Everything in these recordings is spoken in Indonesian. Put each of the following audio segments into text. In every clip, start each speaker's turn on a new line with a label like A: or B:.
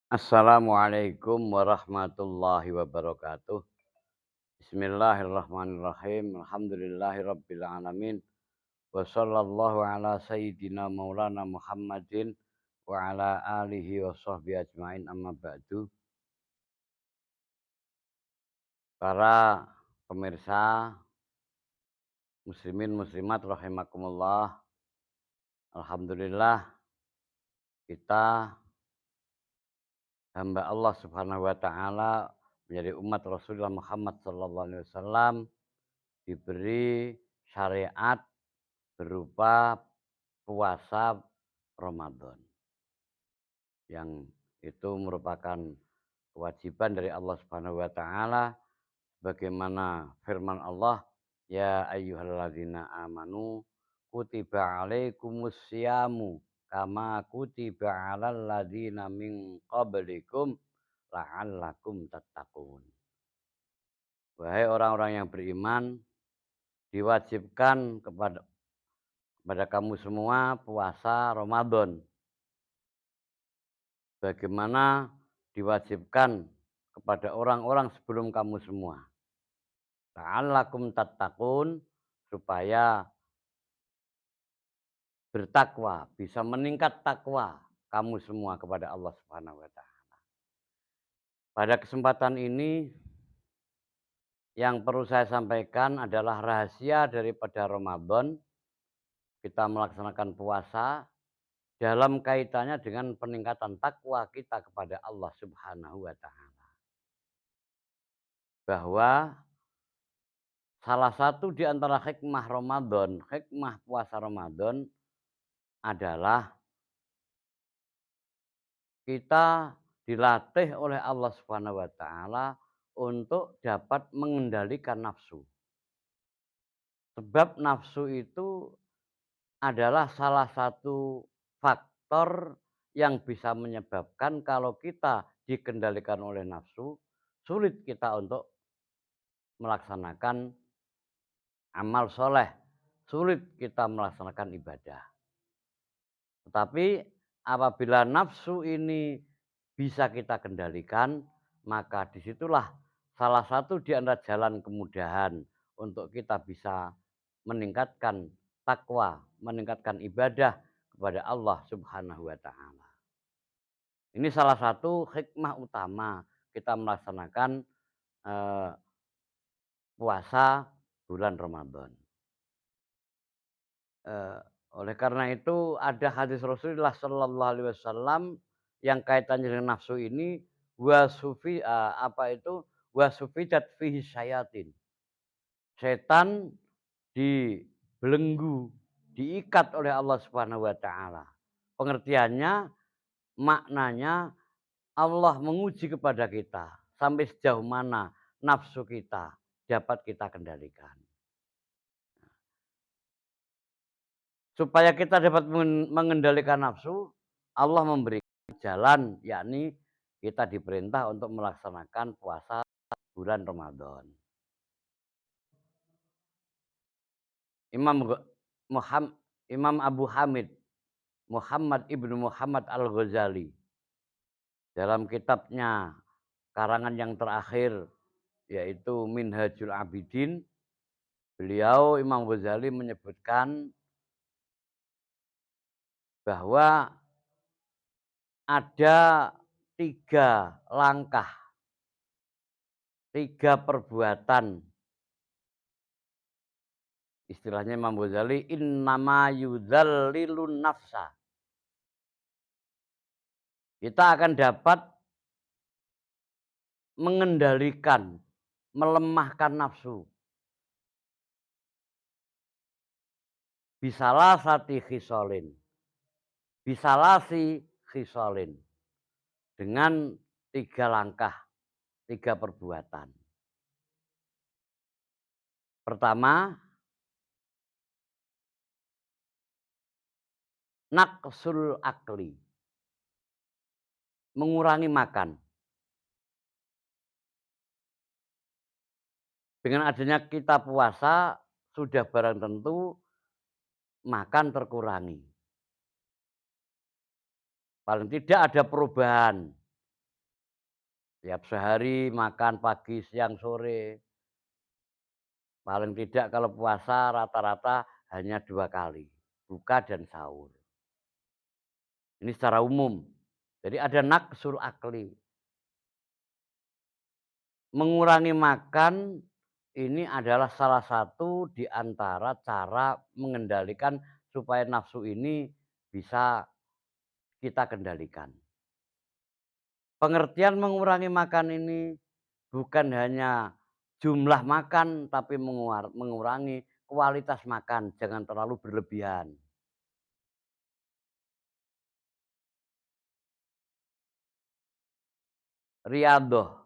A: Assalamualaikum warahmatullahi wabarakatuh. Bismillahirrahmanirrahim. Alhamdulillahirabbil alamin. Wa sallallahu ala sayyidina maulana Muhammadin wa ala alihi wa sahbihi ajmain amma ba'du. Para pemirsa muslimin muslimat rahimakumullah. Alhamdulillah kita hamba Allah Subhanahu wa taala menjadi umat Rasulullah Muhammad sallallahu alaihi wasallam diberi syariat berupa puasa Ramadan, yang itu merupakan kewajiban dari Allah Subhanahu wa taala bagaimana firman Allah, "Ya ayyuhalladzina amanu kutiba alaikumusyamu kama kutiba 'alal ladzina min qablikum la'allakum tattaqun." Wahai orang-orang yang beriman, diwajibkan kepada kamu semua puasa Ramadan. Bagaimana diwajibkan kepada orang-orang sebelum kamu semua. La'allakum tattaqun, supaya bertakwa, bisa meningkat takwa kamu semua kepada Allah Subhanahu wa taala. Pada kesempatan ini yang perlu saya sampaikan adalah rahasia daripada Ramadan. Kita melaksanakan puasa dalam kaitannya dengan peningkatan takwa kita kepada Allah Subhanahu wa taala. Bahwa salah satu di antara hikmah Ramadan, hikmah puasa Ramadan adalah kita dilatih oleh Allah Subhanahu wa taala untuk dapat mengendalikan nafsu. Sebab nafsu itu adalah salah satu faktor yang bisa menyebabkan kalau kita dikendalikan oleh nafsu, sulit kita untuk melaksanakan amal soleh, sulit kita melaksanakan ibadah. Tetapi apabila nafsu ini bisa kita kendalikan, maka disitulah salah satu di antara jalan kemudahan untuk kita bisa meningkatkan takwa, meningkatkan ibadah kepada Allah Subhanahu wa taala. Ini salah satu hikmah utama kita melaksanakan eh, puasa bulan Ramadan. Eh, oleh karena itu ada hadis Rasulullah Sallallahu Alaihi Wasallam yang kaitannya dengan nafsu ini, wasufidat fihi syayatin. Setan dibelenggu, diikat oleh Allah Subhanahu wa taala. Pengertiannya, maknanya Allah menguji kepada kita sampai sejauh mana nafsu kita dapat kita kendalikan. Supaya kita dapat mengendalikan nafsu, Allah memberikan jalan, yakni kita diperintah untuk melaksanakan puasa bulan Ramadan. Imam Muhammad, Imam Abu Hamid Muhammad ibnu Muhammad Al-Ghazali dalam kitabnya karangan yang terakhir yaitu Minhajul Abidin, beliau Imam Ghazali menyebutkan bahwa ada 3 langkah, 3 perbuatan. Istilahnya Imam Ghazali, innama yudzallilun nafsa. Kita akan dapat mengendalikan, melemahkan nafsu. Bisalasati khisolin. Bisalasi khisolin. Dengan 3 langkah, 3 perbuatan. Pertama, naqsul akli. Mengurangi makan. Dengan adanya kita puasa, sudah barang tentu makan terkurangi. Paling tidak ada perubahan. Tiap sehari makan pagi, siang, sore. Paling tidak kalau puasa rata-rata hanya 2 kali, buka dan sahur. Ini secara umum. Jadi ada naqsul akli. Mengurangi makan ini adalah salah satu di antara cara mengendalikan supaya nafsu ini bisa kita kendalikan. Pengertian mengurangi makan ini bukan hanya jumlah makan, tapi mengurangi kualitas makan, jangan terlalu berlebihan. Riyadhah,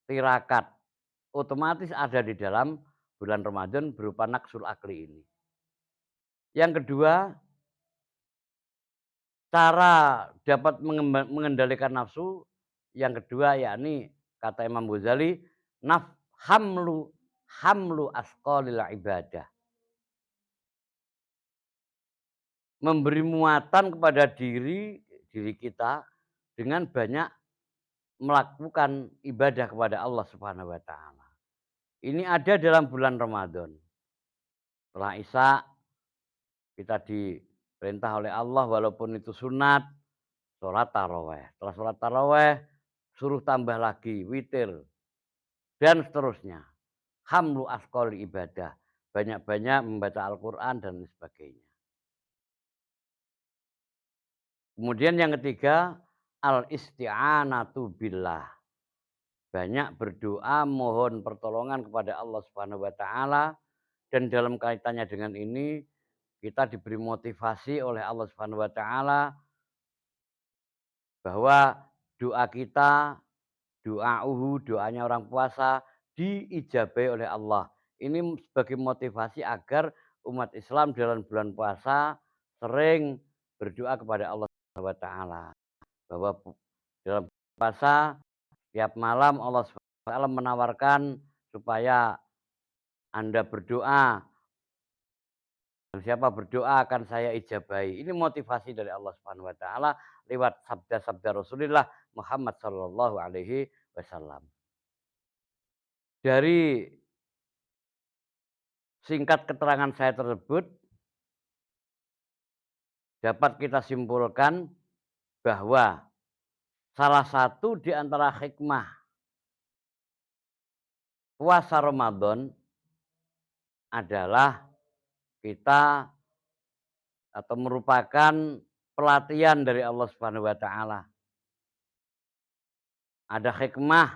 A: tirakat, otomatis ada di dalam bulan Ramadan berupa naqsul akli ini. Yang kedua, cara dapat mengendalikan nafsu, yang kedua yakni kata Imam Ghazali, hamlu hamlu asqalil ibadah. Memberi muatan kepada diri kita dengan banyak melakukan ibadah kepada Allah Subhanahu wa taala. Ini ada dalam bulan Ramadan. Setelah Isya kita diperintah oleh Allah walaupun itu sunat, sholat taraweh. Setelah sholat taraweh suruh tambah lagi witir dan seterusnya. Hamlu asqali ibadah. Banyak-banyak membaca Al-Quran dan sebagainya. Kemudian yang ketiga, al-isti'anatu billah. Banyak berdoa mohon pertolongan kepada Allah Subhanahu wa taala dan dalam kaitannya dengan ini kita diberi motivasi oleh Allah Subhanahu wa taala bahwa doa kita, doanya orang puasa diijabai oleh Allah. Ini sebagai motivasi agar umat Islam dalam bulan puasa sering berdoa kepada Allah Subhanahu wa taala. Bahwa dalam puasa tiap malam Allah Subhanahu wa taala menawarkan supaya Anda berdoa, dan siapa berdoa akan saya ijabahi. Ini motivasi dari Allah Subhanahu wa taala lewat sabda-sabda Rasulullah Muhammad sallallahu alaihi wasallam. Dari singkat keterangan saya tersebut dapat kita simpulkan bahwa salah satu di antara hikmah puasa Ramadan adalah kita atau merupakan pelatihan dari Allah Subhanahu wa taala. Ada hikmah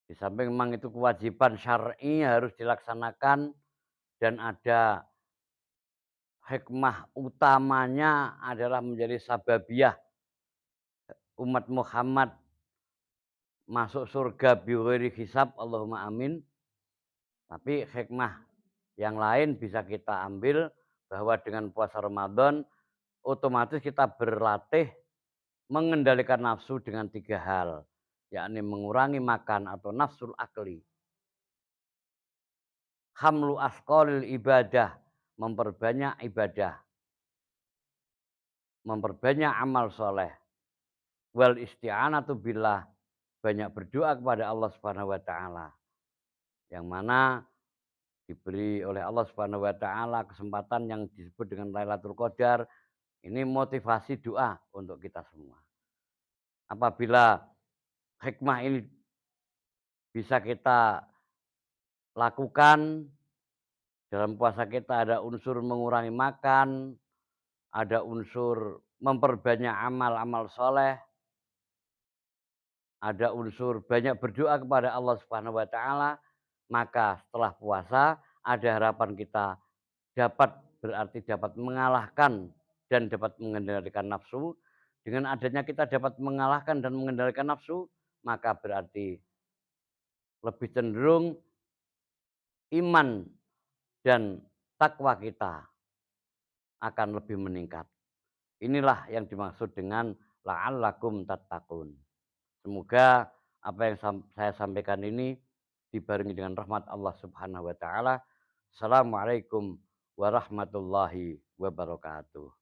A: di samping memang itu kewajiban syar'i harus dilaksanakan dan ada hikmah utamanya adalah menjadi sababiyah umat Muhammad masuk surga bighairi hisab, Allahumma amin. Tapi hikmah yang lain bisa kita ambil bahwa dengan puasa Ramadan otomatis kita berlatih mengendalikan nafsu dengan 3 hal, yakni mengurangi makan atau nafsul akli. Hamlu asqalil ibadah, memperbanyak ibadah, memperbanyak amal soleh. Wal isti'anatu billah, banyak berdoa kepada Allah Subhanahu wa taala. Yang mana diberi oleh Allah Subhanahu wa taala kesempatan yang disebut dengan Lailatul Qadar. Ini motivasi doa untuk kita semua. Apabila hikmah ini bisa kita lakukan, dalam puasa kita ada unsur mengurangi makan, ada unsur memperbanyak amal-amal soleh, ada unsur banyak berdoa kepada Allah Subhanahu wa taala, maka setelah puasa ada harapan kita dapat mengalahkan dan dapat mengendalikan nafsu. Dengan adanya kita dapat mengalahkan dan mengendalikan nafsu, maka berarti lebih cenderung iman dan takwa kita akan lebih meningkat. Inilah yang dimaksud dengan la'allakum tattaqun. Semoga apa yang saya sampaikan ini dibarengi dengan rahmat Allah Subhanahu wa taala. Assalamualaikum warahmatullahi wabarakatuh.